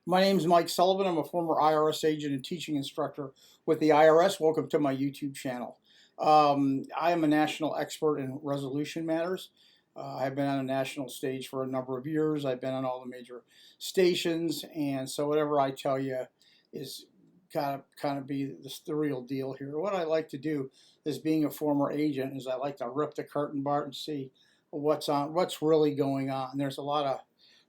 My name is Mike Sullivan. I'm a former IRS agent and teaching instructor with the IRS. Welcome to my YouTube channel. I am a national expert in resolution matters. I've been on a national stage for a number of years. I've been on all the major stations, and so whatever I tell you is gotta kind of be the real deal here. What I like to do is, being a former agent, is I like to rip the curtain apart and see what's really going on. There's a lot of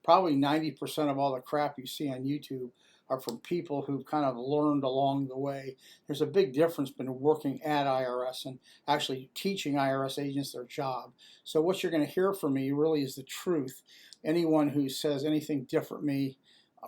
probably 90% of all the crap you see on YouTube are from people who've kind of learned along the way. There's a big difference between working at IRS and actually teaching IRS agents their job. So what you're going to hear from me really is the truth. Anyone who says anything different from me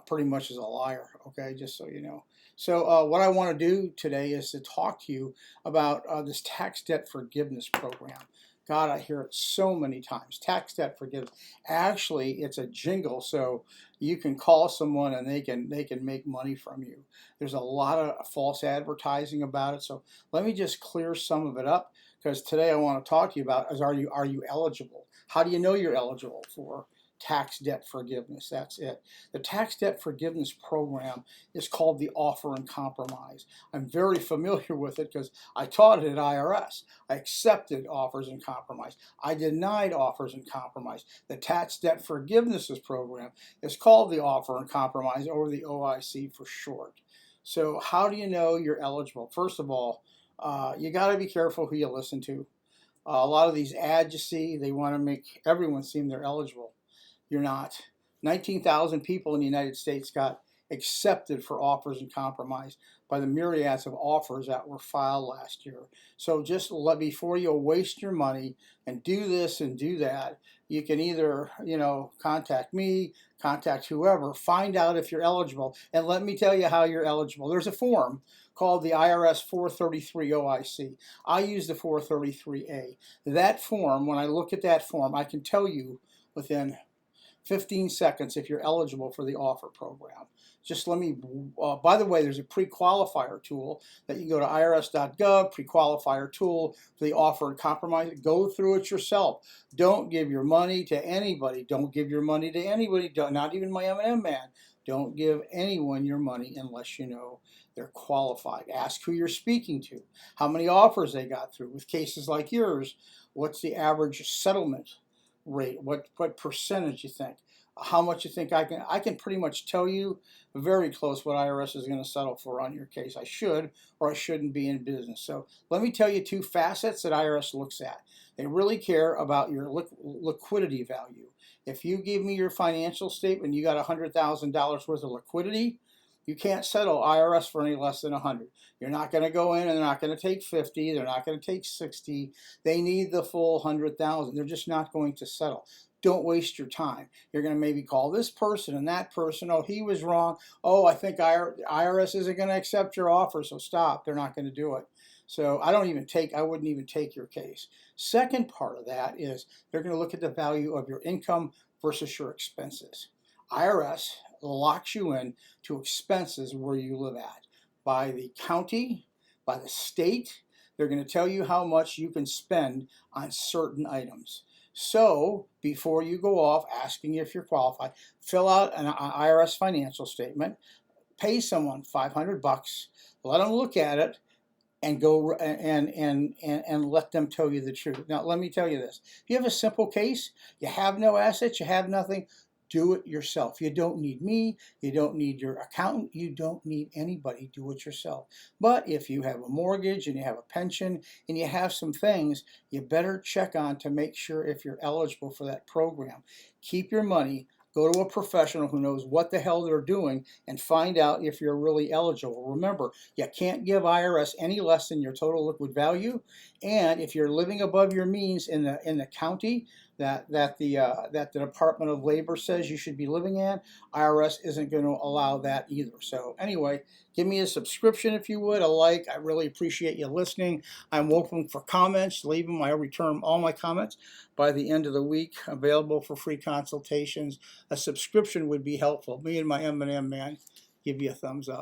pretty much is a liar, okay, just so you know. So what I want to do today is to talk to you about this tax debt forgiveness program. God, I hear it so many times. Tax debt forgiveness. Actually, it's a jingle, so you can call someone and they can make money from you. There's a lot of false advertising about it. So let me just clear some of it up, because today I want to talk to you about is, are you eligible? How do you know you're eligible for tax debt forgiveness? That's it. The tax debt forgiveness program is called the offer and compromise. I'm very familiar with it because I taught it at IRS. I accepted offers and compromise. I denied offers and compromise. The tax debt forgiveness program is called the offer and compromise, or the OIC for short. So how do you know you're eligible? First of all, you got to be careful who you listen to. A lot of these ads you see, they want to make everyone seem they're eligible. You're not. 19,000 people in the United States got accepted for offers and compromise by the myriads of offers that were filed last year. So just before you waste your money and do this and do that, you can either, contact me, contact whoever, find out if you're eligible, and let me tell you how you're eligible. There's a form called the IRS 433 OIC. I use the 433A. That form, when I look at that form, I can tell you within 15 seconds if you're eligible for the offer program. Just let me, by the way, there's a pre-qualifier tool that you can go to irs.gov, pre-qualifier tool for the offer and compromise. Go through it yourself. Don't give your money to anybody. Don't give your money to anybody, not even my M&M man. Don't give anyone your money unless you know they're qualified. Ask who you're speaking to, how many offers they got through. With cases like yours, what's the average settlement rate? What percentage you think? How much you think? I can pretty much tell you very close what IRS is going to settle for on your case. I should or I shouldn't be in business. So let me tell you two facets that IRS looks at. They really care about your liquidity value. If you give me your financial statement, you got $100,000 worth of liquidity, you can't settle IRS for any less than 100. You're not going to go in and they're not going to take 50. They're not going to take 60. They need the full 100,000. They're just not going to settle. Don't waste your time. You're going to maybe call this person and that person. Oh, he was wrong. Oh, I think IRS isn't going to accept your offer, so stop. They're not going to do it. So I wouldn't even take your case. Second part of that is they're going to look at the value of your income versus your expenses. IRS locks you in to expenses where you live at, by the county, by the state. They're going to tell you how much you can spend on certain items. So before you go off asking if you're qualified, fill out an IRS financial statement, pay someone $500, let them look at it, and go and let them tell you the truth. Now, let me tell you this. If you have a simple case, you have no assets, you have nothing, do it yourself. You don't need me. You don't need your accountant. You don't need anybody. Do it yourself. But if you have a mortgage and you have a pension and you have some things, you better check on to make sure if you're eligible for that program. Keep your money. Go to a professional who knows what the hell they're doing and find out if you're really eligible. Remember, you can't give IRS any less than your total liquid value. And if you're living above your means in the county that the Department of Labor says you should be living in, IRS isn't going to allow that either. So anyway, give me a subscription if you would, a like. I really appreciate you listening. I'm open for comments. Leave them. I return all my comments by the end of the week. Available for free consultations. A subscription would be helpful. Me and my M&M man give you a thumbs up.